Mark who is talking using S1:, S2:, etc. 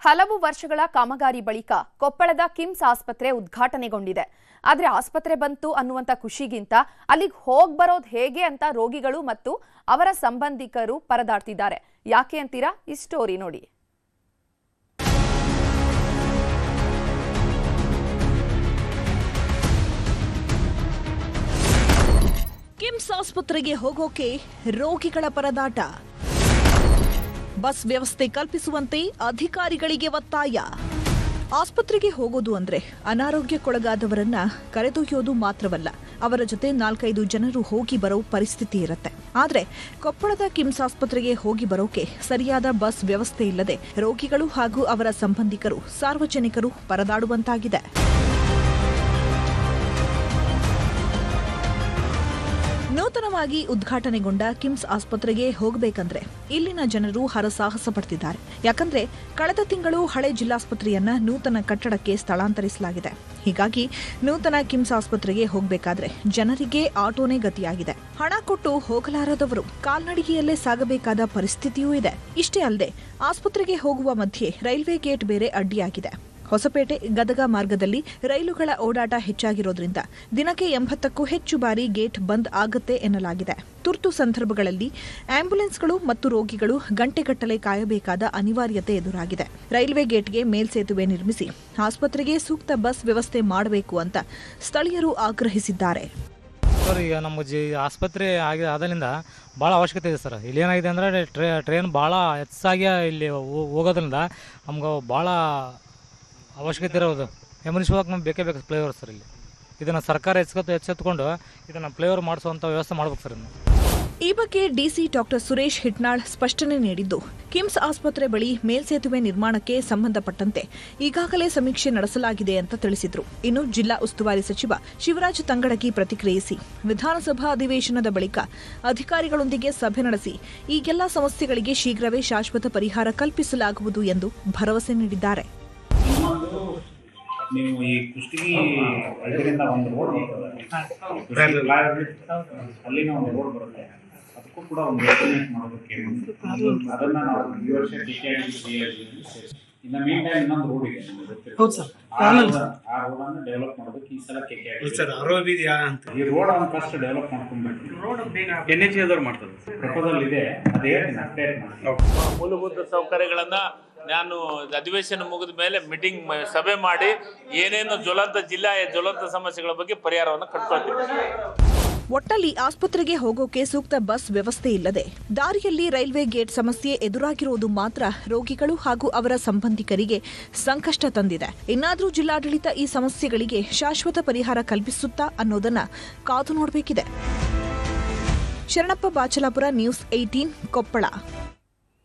S1: ಹಲವು ವರ್ಷಗಳ ಕಾಮಗಾರಿ ಬಳಿಕ ಕೊಪ್ಪಳದ ಕಿಮ್ಸ್ ಆಸ್ಪತ್ರೆ ಉದ್ಘಾಟನೆಗೊಂಡಿದೆ. ಆದರೆ ಆಸ್ಪತ್ರೆ ಬಂತು ಅನ್ನುವಂತ ಖುಷಿಗಿಂತ ಅಲ್ಲಿಗೆ ಹೋಗಿ ಬರೋದು ಹೇಗೆ ಅಂತ ರೋಗಿಗಳು ಮತ್ತು ಅವರ ಸಂಬಂಧಿಕರು ಪರದಾಡ್ತಿದ್ದಾರೆ. ಯಾಕೆ ಅಂತೀರಾ? ಈ ಸ್ಟೋರಿ ನೋಡಿ.
S2: ಕಿಮ್ಸ್ ಆಸ್ಪತ್ರೆಗೆ ಹೋಗೋಕೆ ರೋಗಿಗಳ ಪರದಾಟ. ಬಸ್ ವ್ಯವಸ್ಥೆ ಕಲ್ಪಿಸುವಂತೆ ಅಧಿಕಾರಿಗಳಿಗೆ ಒತ್ತಾಯ. ಆಸ್ಪತ್ರೆಗೆ ಹೋಗೋದು ಅಂದ್ರೆ ಅನಾರೋಗ್ಯಕ್ಕೊಳಗಾದವರನ್ನ ಕರೆದೊಯ್ಯೋದು ಮಾತ್ರವಲ್ಲ, ಅವರ ಜೊತೆ 4-5 ಜನರು ಹೋಗಿ ಬರೋ ಪರಿಸ್ಥಿತಿ ಇರುತ್ತೆ. ಆದ್ರೆ ಕೊಪ್ಪಳದ ಕಿಮ್ಸ್ ಆಸ್ಪತ್ರೆಗೆ ಹೋಗಿ ಬರೋಕೆ ಸರಿಯಾದ ಬಸ್ ವ್ಯವಸ್ಥೆ ಇಲ್ಲದೆ ರೋಗಿಗಳು ಹಾಗೂ ಅವರ ಸಂಬಂಧಿಕರು, ಸಾರ್ವಜನಿಕರು ಪರದಾಡುವಂತಾಗಿದೆ. ನೂತನವಾಗಿ ಉದ್ಘಾಟನೆಗೊಂಡ ಕಿಮ್ಸ್ ಆಸ್ಪತ್ರೆಗೆ ಹೋಗಬೇಕಂದ್ರೆ ಇಲ್ಲಿನ ಜನರು ಹರಸಾಹಸ ಪಡ್ತಿದ್ದಾರೆ. ಯಾಕಂದ್ರೆ ಕಳೆದ ತಿಂಗಳು ಹಳೆ ಜಿಲ್ಲಾಸ್ಪತ್ರೆಯನ್ನ ನೂತನ ಕಟ್ಟಡಕ್ಕೆ ಸ್ಥಳಾಂತರಿಸಲಾಗಿದೆ. ಹೀಗಾಗಿ ನೂತನ ಕಿಮ್ಸ್ ಆಸ್ಪತ್ರೆಗೆ ಹೋಗಬೇಕಾದ್ರೆ ಜನರಿಗೆ ಆಟೋನೇ ಗತಿಯಾಗಿದೆ. ಹಣ ಕೊಟ್ಟು ಹೋಗಲಾರದವರು ಕಾಲ್ನಡಿಗೆಯಲ್ಲೇ ಸಾಗಬೇಕಾದ ಪರಿಸ್ಥಿತಿಯೂ ಇದೆ. ಇಷ್ಟೇ ಅಲ್ಲದೆ ಆಸ್ಪತ್ರೆಗೆ ಹೋಗುವ ಮಧ್ಯೆ ರೈಲ್ವೆ ಗೇಟ್ ಬೇರೆ ಅಡ್ಡಿಯಾಗಿದೆ. ಹೊಸಪೇಟೆ ಗದಗ ಮಾರ್ಗದಲ್ಲಿ ರೈಲುಗಳ ಓಡಾಟ ಹೆಚ್ಚಾಗಿರೋದ್ರಿಂದ ದಿನಕ್ಕೆ 80ಕ್ಕೂ ಹೆಚ್ಚು ಬಾರಿ ಗೇಟ್ ಬಂದ್ ಆಗುತ್ತೆ ಎನ್ನಲಾಗಿದೆ. ತುರ್ತು ಸಂದರ್ಭಗಳಲ್ಲಿ ಆಂಬ್ಯುಲೆನ್ಸ್ಗಳು ಮತ್ತು ರೋಗಿಗಳು ಗಂಟೆಗಟ್ಟಲೆ ಕಾಯಬೇಕಾದ ಅನಿವಾರ್ಯತೆ ಎದುರಾಗಿದೆ. ರೈಲ್ವೆ ಗೇಟ್ಗೆ ಮೇಲ್ಸೇತುವೆ ನಿರ್ಮಿಸಿ ಆಸ್ಪತ್ರೆಗೆ ಸೂಕ್ತ ಬಸ್ ವ್ಯವಸ್ಥೆ ಮಾಡಬೇಕು ಅಂತ ಸ್ಥಳೀಯರು ಆಗ್ರಹಿಸಿದ್ದಾರೆ.
S3: ಸರ್, ಈಗ ನಮ್ಮ ಆಸ್ಪತ್ರೆ ಆದರಿಂದ ಭಾಳ ಅವಶ್ಯಕತೆ ಇದೆ ಸರ್. ಇಲ್ಲಿ ಏನಾಗಿದೆ ಅಂದರೆ ಟ್ರೈನ್ ಭಾಳ ಹೆಚ್ಚಾಗಿ ಇಲ್ಲಿ ಹೋಗೋದ್ರಿಂದ ನಮ್ಗೆ ಭಾಳ ಅವಶ್ಯಕತೆ ಇರೋದು. ಎಮರ್ಜೆನ್ಸಿ ಹೋಗಕ್ಕೆ ನಮ್ಗೆ ಬೇಕೇ ಬೇಕು ಫ್ಲೈಓವರ್ ಸರ್. ಇಲ್ಲಿ ಇದನ್ನು ಸರ್ಕಾರ ಎಚ್ಚೆತ್ತುಕೊಂಡು ಇದನ್ನು ಫ್ಲೈಓವರ್ ಮಾಡಿಸುವಂಥ ವ್ಯವಸ್ಥೆ ಮಾಡ್ಬೇಕು ಸರ್.
S2: ಈ ಬಗ್ಗೆ ಡಿಸಿ ಡಾಕ್ಟರ್ ಸುರೇಶ್ ಹಿಟ್ನಾಳ್ ಸ್ಪಷ್ಟನೆ ನೀಡಿದ್ದು, ಕಿಮ್ಸ್ ಆಸ್ಪತ್ರೆ ಬಳಿ ಮೇಲ್ಸೇತುವೆ ನಿರ್ಮಾಣಕ್ಕೆ ಸಂಬಂಧಪಟ್ಟಂತೆ ಈಗಾಗಲೇ ಸಮೀಕ್ಷೆ ನಡೆಸಲಾಗಿದೆ ಅಂತ ತಿಳಿಸಿದ್ರು. ಇನ್ನು ಜಿಲ್ಲಾ ಉಸ್ತುವಾರಿ ಸಚಿವ ಶಿವರಾಜ್ ತಂಗಡಗಿ ಪ್ರತಿಕ್ರಿಯಿಸಿ, ವಿಧಾನಸಭಾ ಅಧಿವೇಶನದ ಬಳಿಕ ಅಧಿಕಾರಿಗಳೊಂದಿಗೆ ಸಭೆ ನಡೆಸಿ ಈಗೆಲ್ಲ ಸಮಸ್ಯೆಗಳಿಗೆ ಶೀಘ್ರವೇ ಶಾಶ್ವತ ಪರಿಹಾರ ಕಲ್ಪಿಸಲಾಗುವುದು ಎಂದು ಭರವಸೆ ನೀಡಿದ್ದಾರೆ.
S4: ನೀವು ಈ ಕುಷ್ಟಗಿ ಇದರಿಂದ ಒಂದು ರೋಡ್ ಅಲ್ಲಿನ ಒಂದು ರೋಡ್ ಬರುತ್ತೆ, ಅದಕ್ಕೂ ಕೂಡ ಒಂದು ಎಸ್ಟಿಮೇಟ್ ಮಾಡೋದಕ್ಕೆ ಅದನ್ನ ನಾವು ಈ ವರ್ಷ ಇನ್ನು ಮೀನ್ ಟೈಮ್ ಇನ್ನೊಂದು ರೋಡ್ ಇದೆ. ಆ ರೋಡನ್ನು ಡೆವಲಪ್ ಮಾಡೋದಕ್ಕೆ ಈ ಸಲ ಈ ರೋಡ್ ಅನ್ನು ಫಸ್ಟ್ ಡೆವಲಪ್ ಮಾಡ್ಕೊಂಡ್ಬೇಕು. NHAದವ್ರು ಮಾಡ್ತಾರೆ, ಪ್ರಪೋಸಲ್ ಇದೆ, ಅದು ಹೇಳ್ತೀನಿ ಅಪ್ಡೇಟ್ ಮಾಡಿ.
S5: ಮೂಲಭೂತ ಸೌಕರ್ಯಗಳನ್ನ ನಾನು ಅಧಿವೇಶನ ಮುಗಿದ ಮೇಲೆ ಮೀಟಿಂಗ್ ಸಭೆ ಮಾಡಿ ಏನೇನು ಜಿಲ್ಲೆಯ ಜ್ವಲಂತ ಸಮಸ್ಯೆಗಳ ಬಗ್ಗೆ ಪರಿಹಾರವನ್ನು ಕಂಡುಕೊಳ್ತೀವಿ.
S2: ಒಟ್ಟಲ್ಲಿ ಆಸ್ಪತ್ರೆಗೆ ಹೋಗೋಕೆ ಸೂಕ್ತ ಬಸ್ ವ್ಯವಸ್ಥೆ ಇಲ್ಲದೆ ದಾರಿಯಲ್ಲಿ ರೈಲ್ವೆ ಗೇಟ್ ಸಮಸ್ಯೆ ಎದುರಾಗಿರುವುದು ಮಾತ್ರ ರೋಗಿಗಳು ಹಾಗೂ ಅವರ ಸಂಬಂಧಿಕರಿಗೆ ಸಂಕಷ್ಟ ತಂದಿದೆ. ಇನ್ನಾದರೂ ಜಿಲ್ಲಾಡಳಿತ ಈ ಸಮಸ್ಯೆಗಳಿಗೆ ಶಾಶ್ವತ ಪರಿಹಾರ ಕಲ್ಪಿಸುತ್ತಾ ಅನ್ನೋದನ್ನ ಕಾದು ನೋಡಬೇಕಿದೆ. ಶರಣಪ್ಪ ಬಾಚಲಾಪುರ, ನ್ಯೂಸ್ 18, ಕೊಪ್ಪಳ.